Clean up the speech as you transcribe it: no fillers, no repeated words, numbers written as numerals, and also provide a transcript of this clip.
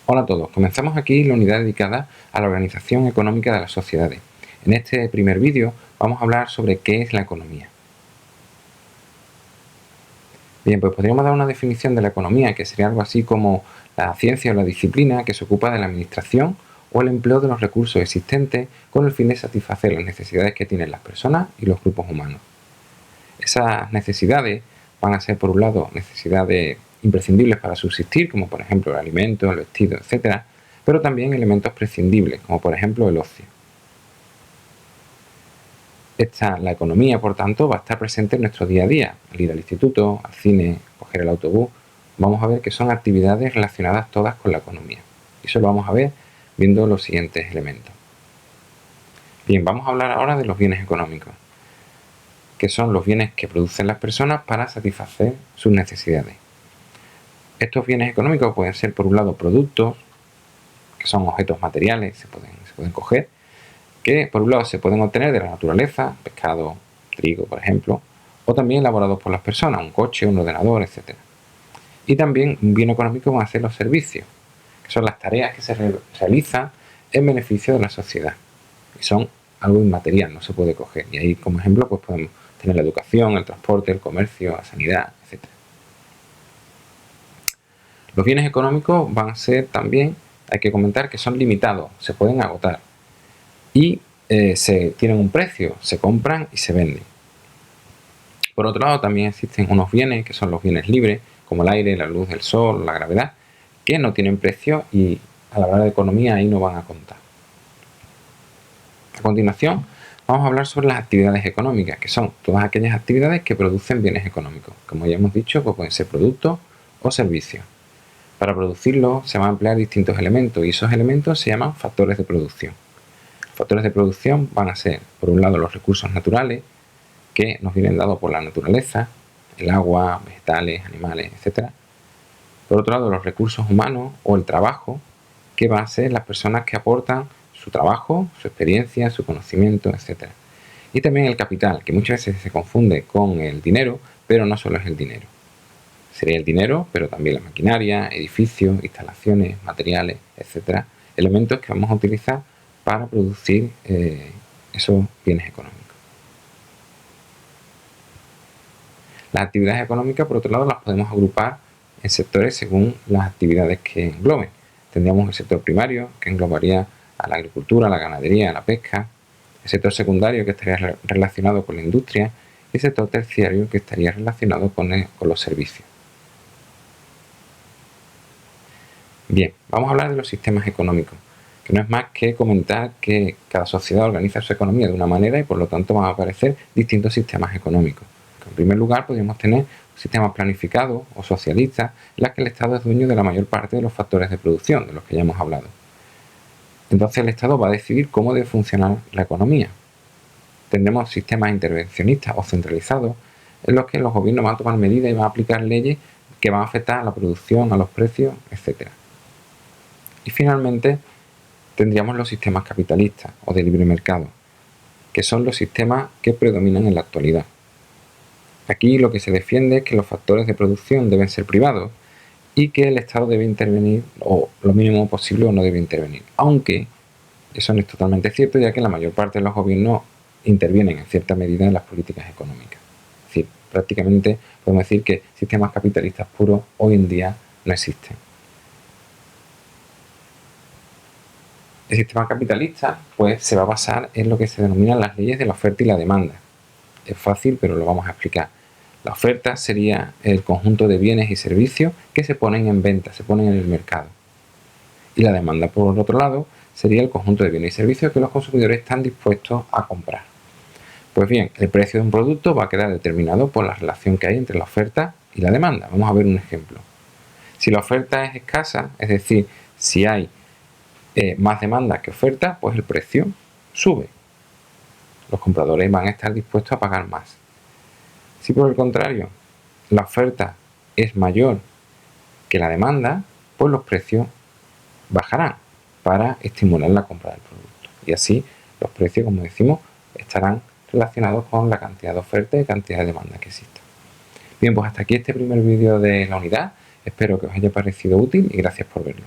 Hola a todos, comenzamos aquí la unidad dedicada a la organización económica de las sociedades. En este primer vídeo vamos a hablar sobre qué es la economía. Bien, pues podríamos dar una definición de la economía, que sería algo así como la ciencia o la disciplina que se ocupa de la administración o el empleo de los recursos existentes con el fin de satisfacer las necesidades que tienen las personas y los grupos humanos. Esas necesidades van a ser, por un lado, necesidades imprescindibles para subsistir, como por ejemplo el alimento, el vestido, etc., pero también elementos prescindibles, como por ejemplo el ocio. La economía, por tanto, va a estar presente en nuestro día a día. Al ir al instituto, al cine, coger el autobús, vamos a ver que son actividades relacionadas todas con la economía. Y eso lo vamos a ver viendo los siguientes elementos. Bien, vamos a hablar ahora de los bienes económicos, que son los bienes que producen las personas para satisfacer sus necesidades. Estos bienes económicos pueden ser, por un lado, productos, que son objetos materiales, se pueden coger, que por un lado se pueden obtener de la naturaleza, pescado, trigo, por ejemplo, o también elaborados por las personas, un coche, un ordenador, etc. Y también un bien económico van a ser los servicios, que son las tareas que se realizan en beneficio de la sociedad. Y son algo inmaterial, no se puede coger. Y ahí, como ejemplo, pues podemos tener la educación, el transporte, el comercio, la sanidad, etc. Los bienes económicos van a ser también, hay que comentar que son limitados, se pueden agotar y tienen un precio, se compran y se venden. Por otro lado, también existen unos bienes que son los bienes libres, como el aire, la luz del sol, la gravedad, que no tienen precio y a la hora de economía ahí no van a contar. A continuación, vamos a hablar sobre las actividades económicas, que son todas aquellas actividades que producen bienes económicos. Como ya hemos dicho, pues pueden ser productos o servicios. Para producirlos se van a emplear distintos elementos y esos elementos se llaman factores de producción. Los factores de producción van a ser, por un lado, los recursos naturales, que nos vienen dados por la naturaleza, el agua, vegetales, animales, etc. Por otro lado, los recursos humanos o el trabajo, que van a ser las personas que aportan su trabajo, su experiencia, su conocimiento, etc. Y también el capital, que muchas veces se confunde con el dinero, pero no solo es el dinero. Sería el dinero, pero también la maquinaria, edificios, instalaciones, materiales, etc. Elementos que vamos a utilizar para producir esos bienes económicos. Las actividades económicas, por otro lado, las podemos agrupar en sectores según las actividades que engloben. Tendríamos el sector primario, que englobaría a la agricultura, la ganadería, la pesca; el sector secundario, que estaría relacionado con la industria; y el sector terciario, que estaría relacionado con los servicios. Bien, vamos a hablar de los sistemas económicos, que no es más que comentar que cada sociedad organiza su economía de una manera y por lo tanto van a aparecer distintos sistemas económicos. En primer lugar, podríamos tener sistemas planificados o socialistas, en los que el Estado es dueño de la mayor parte de los factores de producción, de los que ya hemos hablado. Entonces el Estado va a decidir cómo debe funcionar la economía. Tendremos sistemas intervencionistas o centralizados, en los que los gobiernos van a tomar medidas y van a aplicar leyes que van a afectar a la producción, a los precios, etc. Y finalmente tendríamos los sistemas capitalistas o de libre mercado, que son los sistemas que predominan en la actualidad. Aquí lo que se defiende es que los factores de producción deben ser privados y que el Estado debe intervenir o lo mínimo posible o no debe intervenir. Aunque eso no es totalmente cierto, ya que la mayor parte de los gobiernos intervienen en cierta medida en las políticas económicas. Es decir, prácticamente podemos decir que sistemas capitalistas puros hoy en día no existen. El sistema capitalista pues se va a basar en lo que se denominan las leyes de la oferta y la demanda. Es fácil, pero lo vamos a explicar. La oferta sería el conjunto de bienes y servicios que se ponen en venta, se ponen en el mercado. Y la demanda, por otro lado, sería el conjunto de bienes y servicios que los consumidores están dispuestos a comprar. Pues bien, el precio de un producto va a quedar determinado por la relación que hay entre la oferta y la demanda. Vamos a ver un ejemplo. Si la oferta es escasa, es decir, si hay más demanda que oferta, pues el precio sube. Los compradores van a estar dispuestos a pagar más. Si por el contrario la oferta es mayor que la demanda, pues los precios bajarán para estimular la compra del producto. Y así los precios, como decimos, estarán relacionados con la cantidad de oferta y cantidad de demanda que exista. Bien, pues hasta aquí este primer vídeo de la unidad. Espero que os haya parecido útil y gracias por verlo.